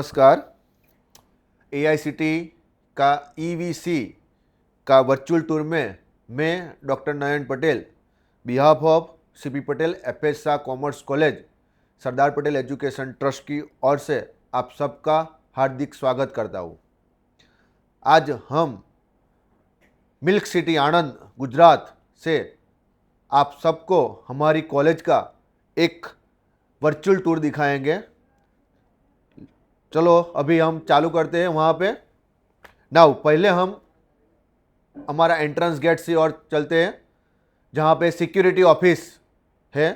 नमस्कार। एआईसीटी का ईवीसी का वर्चुअल टूर में मैं doctor Nayan Patel behalf of CP Patel FS Shah commerce college Sardar Patel education trust की ओर से आप सबका हार्दिक स्वागत करता हूँ। आज हम मिल्क सिटी आणंद गुजरात से आप सबको हमारी कॉलेज का एक वर्चुअल टूर दिखाएंगे। चलो अभी हम चालू करते हैं वहाँ पे। नाउ पहले हम हमारा एंट्रेंस गेट से और चलते हैं जहाँ पे सिक्योरिटी ऑफिस है,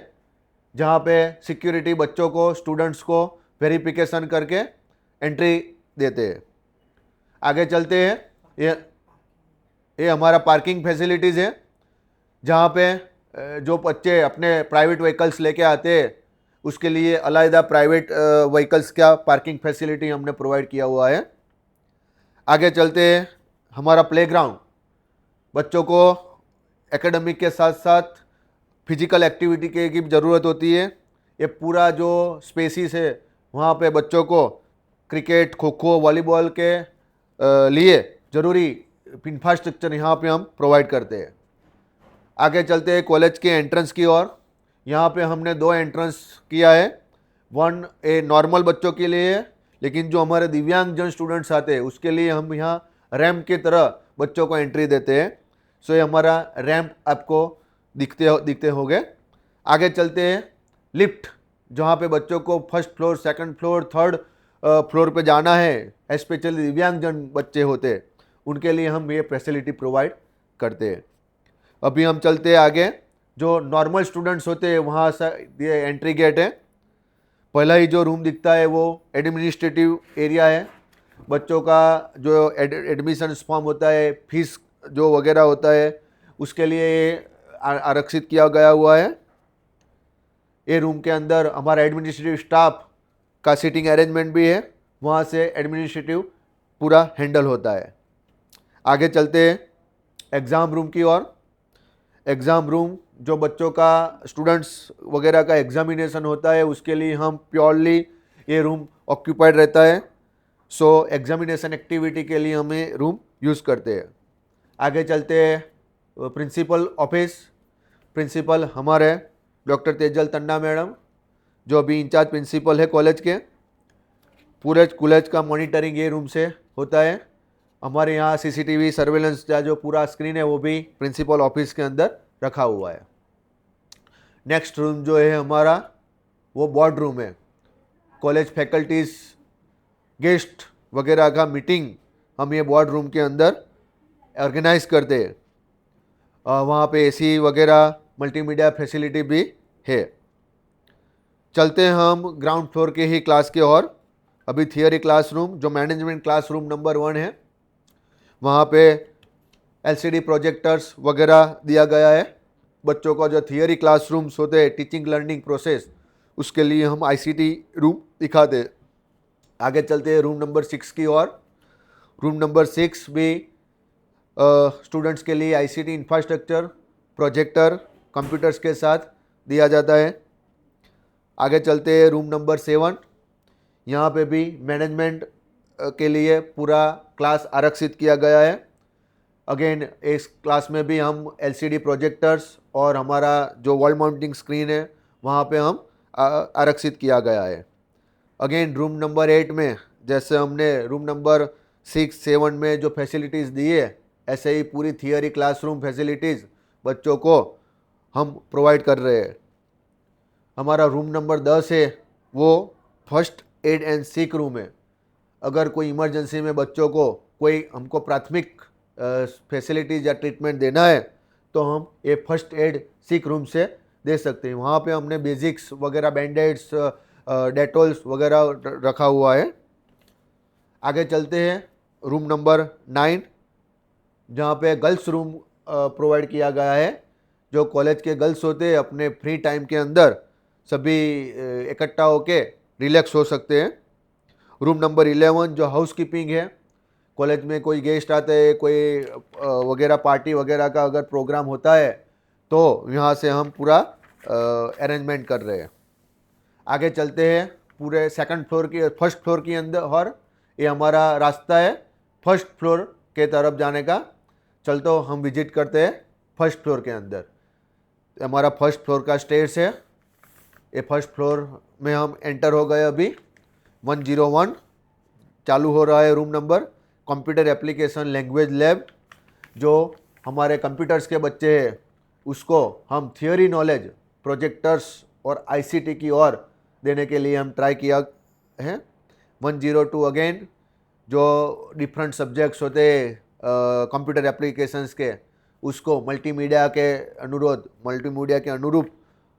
जहाँ पे सिक्योरिटी बच्चों को स्टूडेंट्स को वेरिफिकेशन करके एंट्री देते हैं। आगे चलते हैं। ये हमारा पार्किंग फैसिलिटीज़ है, जहाँ पे जो बच्चे अपने प्राइवेट व्हीकल्स लेके आते हैं उसके लिए अलग प्राइवेट व्हीकल्स का पार्किंग फैसिलिटी हमने प्रोवाइड किया हुआ है। आगे चलते हैं। हमारा प्लेग्राउंड, बच्चों को एकेडमिक के साथ साथ फिजिकल एक्टिविटी की भी ज़रूरत होती है। ये पूरा जो स्पेसिस है वहाँ पे बच्चों को क्रिकेट, खो खो, वॉलीबॉल के लिए ज़रूरी इंफ्रास्ट्रक्चर यहाँ पे हम प्रोवाइड करते हैं। आगे चलते हैं कॉलेज के एंट्रेंस की ओर। यहाँ पे हमने दो एंट्रेंस किया है। वन ए नॉर्मल बच्चों के लिए है, लेकिन जो हमारे दिव्यांगजन स्टूडेंट्स आते हैं उसके लिए हम यहाँ रैंप की तरह बच्चों को एंट्री देते हैं। सो ये हमारा रैंप आपको दिखते होंगे। आगे चलते हैं। लिफ्ट, जहाँ पे बच्चों को first floor, second floor, third floor पे जाना है, स्पेशली दिव्यांगजन बच्चे होते हैं उनके लिए हम ये फैसिलिटी प्रोवाइड करते हैं। अभी हम चलते हैं आगे। जो नॉर्मल स्टूडेंट्स होते हैं वहाँ से ये एंट्री गेट है। पहला ही जो रूम दिखता है वो एडमिनिस्ट्रेटिव एरिया है। बच्चों का जो एडमिशन फॉर्म होता है, फीस जो वगैरह होता है उसके लिए आरक्षित किया गया हुआ है। ये रूम के अंदर हमारा एडमिनिस्ट्रेटिव स्टाफ का सीटिंग अरेंजमेंट भी है, वहाँ से एडमिनिस्ट्रेटिव पूरा हैंडल होता है। आगे चलते हैं एग्ज़ाम रूम की ओर। एग्ज़ाम रूम जो बच्चों का स्टूडेंट्स वगैरह का एग्जामिनेशन होता है उसके लिए हम प्योरली ये रूम ऑक्यूपाइड रहता है। सो एग्जामिनेशन एक्टिविटी के लिए हमें रूम यूज़ करते हैं। आगे चलते हैं प्रिंसिपल ऑफिस। प्रिंसिपल हमारे डॉक्टर तेजल तन्ना मैडम, जो अभी इंचार्ज प्रिंसिपल है कॉलेज के। पूरे कॉलेज का मॉनिटरिंग ये रूम से होता है। हमारे यहाँ सीसीटीवी सर्वेलेंस का जो पूरा स्क्रीन है वो भी प्रिंसिपल ऑफिस के अंदर रखा हुआ है। नेक्स्ट रूम जो है हमारा वो बोर्ड रूम है। कॉलेज फैकल्टीज़, गेस्ट वगैरह का मीटिंग हम ये बोर्ड रूम के अंदर ऑर्गेनाइज करते हैं। वहाँ पे एसी वगैरह मल्टीमीडिया फैसिलिटी भी है। चलते हैं हम ग्राउंड फ्लोर के ही क्लास के और। अभी थियरी क्लासरूम जो मैनेजमेंट क्लासरूम नंबर 1 है, वहाँ पे एलसीडी प्रोजेक्टर्स वगैरह दिया गया है। बच्चों का जो थियरी क्लासरूम्स होते हैं, टीचिंग लर्निंग प्रोसेस, उसके लिए हम आईसीटी रूम दिखाते हैं। आगे चलते हैं रूम नंबर 6 की ओर। रूम नंबर 6 भी स्टूडेंट्स के लिए आईसीटी इंफ्रास्ट्रक्चर, प्रोजेक्टर, कंप्यूटर्स के साथ दिया जाता है। आगे चलते हैं रूम नंबर 7। यहाँ पे भी मैनेजमेंट के लिए पूरा क्लास आरक्षित किया गया है। अगेन इस क्लास में भी हम एलसीडी प्रोजेक्टर्स और हमारा जो वॉल माउंटिंग स्क्रीन है वहाँ पे हम आरक्षित किया गया है। अगेन रूम नंबर 8 में जैसे हमने रूम नंबर 6, 7 में जो फैसिलिटीज़ दी है, ऐसे ही पूरी थियरी क्लासरूम फैसिलिटीज़ बच्चों को हम प्रोवाइड कर रहे हैं। हमारा रूम नंबर 10 है वो first aid and seek room है। अगर कोई इमरजेंसी में बच्चों को कोई हमको प्राथमिक फैसिलिटीज़ या ट्रीटमेंट देना है तो हम ये फर्स्ट एड सीक रूम से दे सकते हैं। वहाँ पे हमने बेसिक्स वगैरह, बैंडेड्स, डेटॉल्स वगैरह रखा हुआ है। आगे चलते हैं रूम नंबर 9, जहाँ पे गर्ल्स रूम प्रोवाइड किया गया है। जो कॉलेज के गर्ल्स होते हैं अपने फ्री टाइम के अंदर सभी इकट्ठा होके रिलैक्स हो सकते हैं। रूम नंबर 11 जो हाउस कीपिंग है, कॉलेज में कोई गेस्ट आते हैं, कोई वगैरह पार्टी वगैरह का अगर प्रोग्राम होता है तो यहाँ से हम पूरा अरेंजमेंट कर रहे हैं। आगे चलते हैं पूरे सेकंड फ्लोर की फर्स्ट फ्लोर के अंदर, और ये हमारा रास्ता है फर्स्ट फ्लोर के तरफ जाने का। चलते हम विजिट करते हैं फर्स्ट फ्लोर के अंदर। हमारा फर्स्ट फ्लोर का स्टेयर्स है। ये फर्स्ट फ्लोर में हम एंटर हो गए। अभी 101 चालू हो रहा है room number, computer application language lab. जो हमारे कंप्यूटर्स के बच्चे हैं उसको हम थियोरी नॉलेज प्रोजेक्टर्स और आईसीटी की ओर देने के लिए हम ट्राई किया है। 102 अगेन जो डिफरेंट सब्जेक्ट्स होते हैं कंप्यूटर एप्लीकेशंस के, उसको मल्टीमीडिया के अनुरूप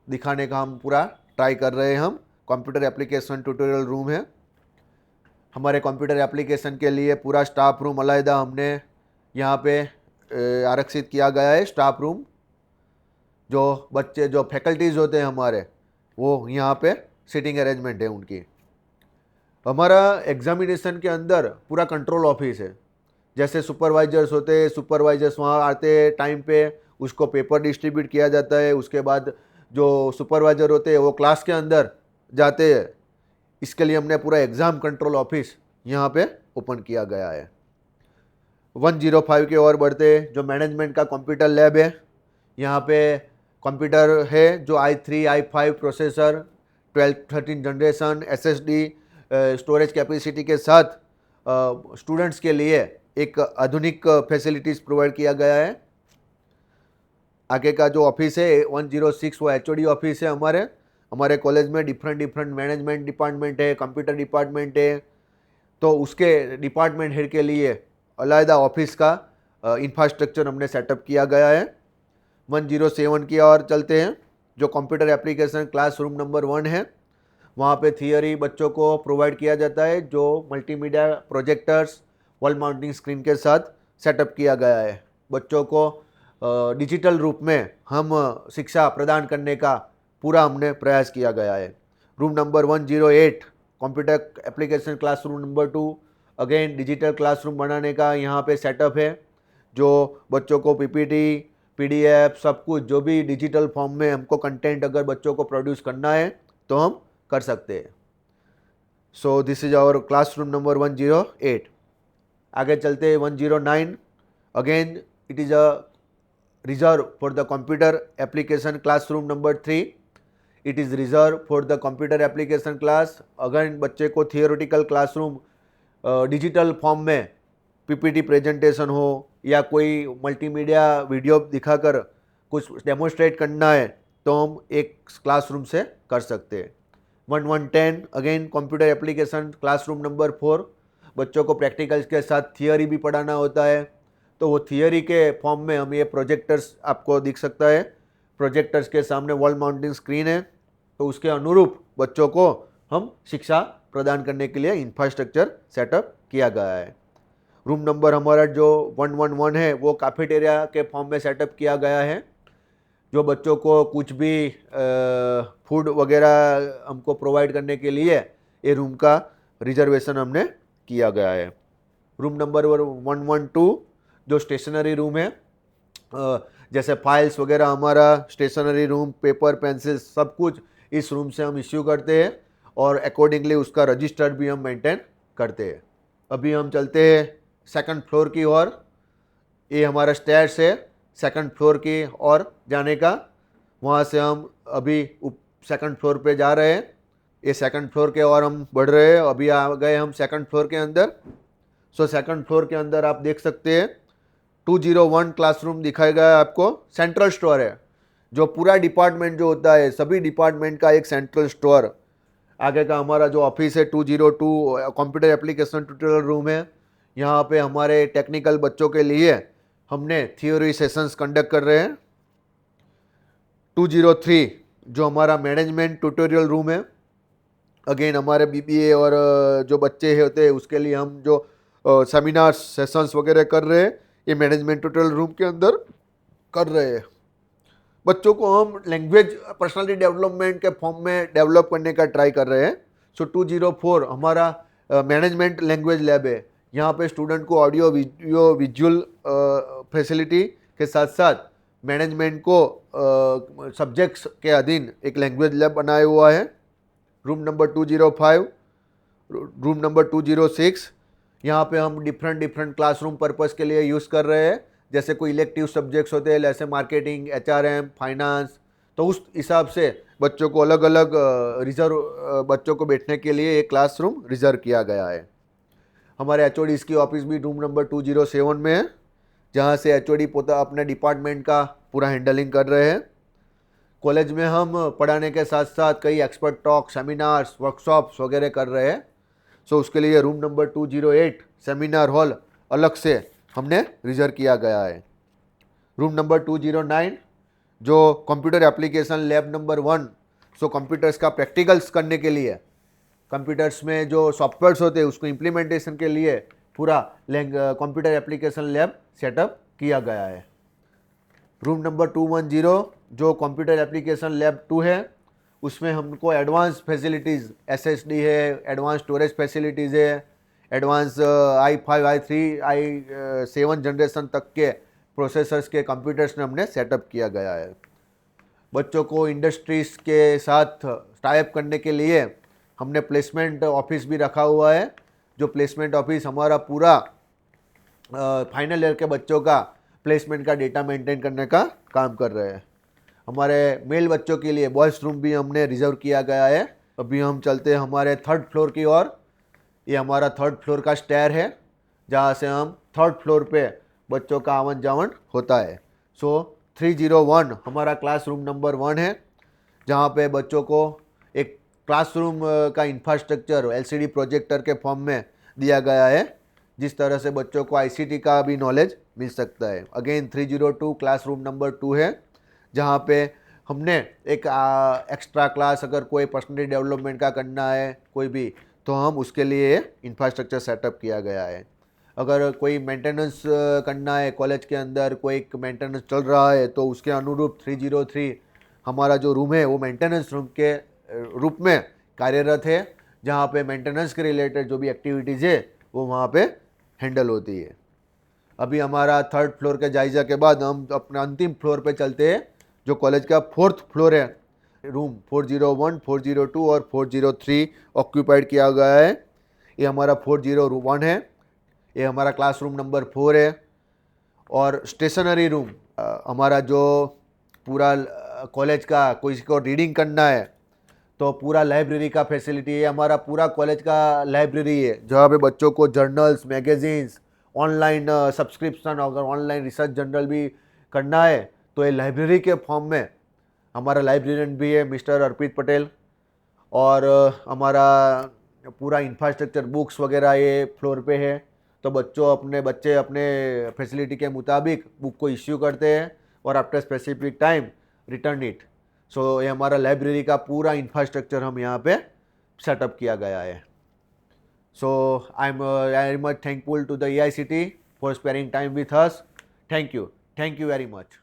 दिखाने का हम पूरा ट्राई कर रहे हैं। हम कंप्यूटर एप्लीकेशन ट्यूटोरियल रूम है। हमारे कंप्यूटर एप्लीकेशन के लिए पूरा स्टाफ रूम अलहदा हमने यहाँ पे आरक्षित किया गया है। स्टाफ रूम जो बच्चे जो फैकल्टीज़ होते हैं हमारे, वो यहाँ पे सीटिंग अरेंजमेंट है उनकी। हमारा एग्जामिनेशन के अंदर पूरा कंट्रोल ऑफिस है। जैसे सुपरवाइजर्स होते हैं, सुपरवाइजर्स वहाँ आते हैं टाइम पे, उसको पेपर डिस्ट्रीब्यूट किया जाता है। उसके बाद जो सुपरवाइजर होते हैं वो क्लास के अंदर जाते हैं। इसके लिए हमने पूरा एग्ज़ाम कंट्रोल ऑफिस यहाँ पे ओपन किया गया है। 105 के और बढ़ते जो मैनेजमेंट का कंप्यूटर लैब है। यहाँ पे कंप्यूटर है जो i3 i5 processor 13 generation SSD storage capacity के साथ स्टूडेंट्स के लिए एक आधुनिक फैसिलिटीज़ प्रोवाइड किया गया है। आगे का जो ऑफिस है 106 वो HOD ऑफिस है। हमारे कॉलेज में डिफरेंट मैनेजमेंट डिपार्टमेंट है, कंप्यूटर डिपार्टमेंट है, तो उसके डिपार्टमेंट हेड के लिए अलहदा ऑफिस का इंफ्रास्ट्रक्चर हमने सेटअप किया गया है। 107 की ओर चलते हैं। जो कंप्यूटर एप्लीकेशन क्लासरूम नंबर 1 है, वहाँ पे थियोरी बच्चों को प्रोवाइड किया जाता है, जो multimedia projectors wall mounting screen के साथ सेटअप किया गया है। बच्चों को डिजिटल रूप में हम शिक्षा प्रदान करने का पूरा हमने प्रयास किया गया है। Room number 108 computer application classroom number 2, again digital classroom बनाने का यहाँ पे सेटअप है। जो बच्चों को पीपीटी PDF सब कुछ जो भी डिजिटल फॉर्म में हमको कंटेंट अगर बच्चों को प्रोड्यूस करना है तो हम कर सकते हैं। So this is our classroom number 108। आगे चलते हैं 109। Again it is a reserve for the computer application classroom number 3। It is reserve for the computer application class. Again बच्चे को थियोरेटिकल क्लासरूम डिजिटल फॉर्म में PPT प्रेजेंटेशन हो या कोई multimedia video दिखाकर कुछ डेमोन्स्ट्रेट करना है तो हम एक क्लासरूम से कर सकते हैं। 1110 again computer application classroom number 4। बच्चों को प्रैक्टिकल्स के साथ थियोरी भी पढ़ाना होता है, तो वो थियोरी के फॉर्म में हम ये प्रोजेक्टर्स आपको दिख सकता है। प्रोजेक्टर्स के सामने वॉल माउंटिंग स्क्रीन है, तो उसके अनुरूप बच्चों को हम शिक्षा प्रदान करने के लिए इंफ्रास्ट्रक्चर सेटअप किया गया है। रूम नंबर हमारा जो 111 है वो कैफेटेरिया के फॉर्म में सेटअप किया गया है। जो बच्चों को कुछ भी फूड वगैरह हमको प्रोवाइड करने के लिए ये रूम का रिजर्वेशन हमने किया गया है। रूम नंबर 112 जो स्टेशनरी रूम है, जैसे फाइल्स वगैरह हमारा स्टेशनरी रूम, पेपर पेंसिल सब कुछ इस रूम से हम इश्यू करते हैं और अकॉर्डिंगली उसका रजिस्टर भी हम मेंटेन करते हैं। अभी हम चलते हैं सेकंड फ्लोर की ओर। ये हमारा स्टेयर्स है सेकंड फ्लोर की ओर जाने का। वहाँ से हम अभी सेकंड फ्लोर पे जा रहे हैं। ये सेकंड फ्लोर के और हम बढ़ रहे हैं। अभी आ गए हम सेकंड फ्लोर के अंदर। सो सेकंड फ्लोर के अंदर आप देख सकते हैं 201 क्लासरूम दिखाया गया है आपको। सेंट्रल स्टोर है, जो पूरा डिपार्टमेंट जो होता है सभी डिपार्टमेंट का एक सेंट्रल स्टोर। आगे का हमारा जो ऑफिस है 202 कंप्यूटर एप्लीकेशन ट्यूटोरियल रूम है। यहाँ पे हमारे टेक्निकल बच्चों के लिए हमने थियोरी सेशंस कंडक्ट कर रहे हैं। 203 जो हमारा मैनेजमेंट ट्यूटोरियल रूम है। अगेन हमारे BBA और जो बच्चे होते हैं उसके लिए हम जो सेमिनार सेशंस वगैरह कर रहे हैं ये मैनेजमेंट ट्यूटोरियल रूम के अंदर कर रहे हैं। बच्चों को हम लैंग्वेज पर्सनालिटी डेवलपमेंट के फॉर्म में डेवलप करने का ट्राई कर रहे हैं। सो 204 हमारा मैनेजमेंट लैंग्वेज लैब है। यहाँ पे स्टूडेंट को ऑडियो वीडियो विजुअल फैसिलिटी के साथ साथ मैनेजमेंट को सब्जेक्ट्स के अधीन एक लैंग्वेज लैब बनाया हुआ है। Room number 205, room number 206। यहाँ पे हम डिफरेंट क्लासरूम पर्पस के लिए यूज़ कर रहे हैं। जैसे कोई इलेक्टिव सब्जेक्ट्स होते हैं, जैसे मार्केटिंग, HRM, फाइनेंस, तो उस हिसाब से बच्चों को अलग अलग रिजर्व बच्चों को बैठने के लिए एक क्लासरूम रिजर्व किया गया है। हमारे HODs की ऑफिस भी रूम नंबर 207 में है, जहाँ से HOD पोता अपने डिपार्टमेंट का पूरा हैंडलिंग कर रहे हैं। कॉलेज में हम पढ़ाने के साथ साथ कई एक्सपर्ट टॉक, सेमिनार्स, वर्कशॉप्स वगैरह कर रहे हैं। सो उसके लिए रूम नंबर 208 सेमिनार हॉल अलग से हमने रिजर्व किया गया है। रूम नंबर 209 जो कंप्यूटर एप्लीकेशन लैब नंबर 1, सो कंप्यूटर्स का प्रैक्टिकल्स करने के लिए, कंप्यूटर्स में जो सॉफ्टवेयर्स होते हैं उसको इम्प्लीमेंटेशन के लिए पूरा कंप्यूटर एप्लीकेशन लैब सेटअप किया गया है। रूम नंबर 210 जो कंप्यूटर एप्लीकेशन लैब 2 है, उसमें हमको एडवांस फैसिलिटीज़, SSD है, एडवांस स्टोरेज फैसिलिटीज़ है, advance i5, i3, i7 generation तक के प्रोसेसर्स के कंप्यूटर्स में हमने सेटअप किया गया है। बच्चों को इंडस्ट्रीज़ के साथ टाइप करने के लिए हमने प्लेसमेंट ऑफिस भी रखा हुआ है। जो प्लेसमेंट ऑफिस हमारा पूरा फाइनल ईयर के बच्चों का प्लेसमेंट का डेटा मेंटेन करने का काम कर रहे हैं। हमारे मेल बच्चों के लिए बॉयज़ रूम भी हमने रिजर्व किया गया है। अभी हम चलते हैं हमारे 3rd फ्लोर की ओर। ये हमारा 3rd फ्लोर का स्टेयर है, जहाँ से हम 3rd फ्लोर पे बच्चों का आवन जावन होता है। सो 301 हमारा क्लासरूम नंबर 1 है, जहाँ पे बच्चों को एक क्लासरूम का इंफ्रास्ट्रक्चर LCD प्रोजेक्टर के फॉर्म में दिया गया है, जिस तरह से बच्चों को ICT का भी नॉलेज मिल सकता है। अगेन 302 क्लासरूम नंबर 2 है, जहाँ पे हमने एक एक्स्ट्रा क्लास अगर कोई पर्सनल डेवलपमेंट का करना है कोई भी, तो हम उसके लिए इंफ्रास्ट्रक्चर सेटअप किया गया है। अगर कोई मेंटेनेंस करना है, कॉलेज के अंदर कोई मेंटेनेंस चल रहा है, तो उसके अनुरूप 303 हमारा जो रूम है वो मेंटेनेंस रूम के रूप में कार्यरत है, जहाँ पे मेंटेनेंस के रिलेटेड जो भी एक्टिविटीज़ है वो वहाँ पे हैंडल होती है। अभी हमारा 3rd फ्लोर के जायजा के बाद हम अपना अंतिम फ्लोर पे चलते हैं, जो कॉलेज का 4th फ्लोर है। रूम 401, 402 और 403 ऑक्यूपाइड किया गया है। ये हमारा 401 है, ये हमारा क्लासरूम नंबर 4 है। और स्टेशनरी रूम हमारा जो पूरा कॉलेज का कोई को रीडिंग करना है तो पूरा लाइब्रेरी का फैसिलिटी है। हमारा पूरा कॉलेज का लाइब्रेरी है, जहाँ पे बच्चों को जर्नल्स, मैगजीन्स, ऑनलाइन सब्सक्रिप्शन, अगर ऑनलाइन रिसर्च जर्नल भी करना है तो ये लाइब्रेरी के फॉर्म में हमारा लाइब्रेरियन भी है मिस्टर अर्पित पटेल। और हमारा पूरा इंफ्रास्ट्रक्चर, बुक्स वगैरह ये फ्लोर पे है, तो बच्चे अपने फैसिलिटी के मुताबिक बुक को इश्यू करते हैं और after specific time return it. So ये हमारा लाइब्रेरी का पूरा इंफ्रास्ट्रक्चर हम यहाँ पे सेटअप किया गया है। So I am very much thankful to the AICT for sparing time with us. Thank you very much.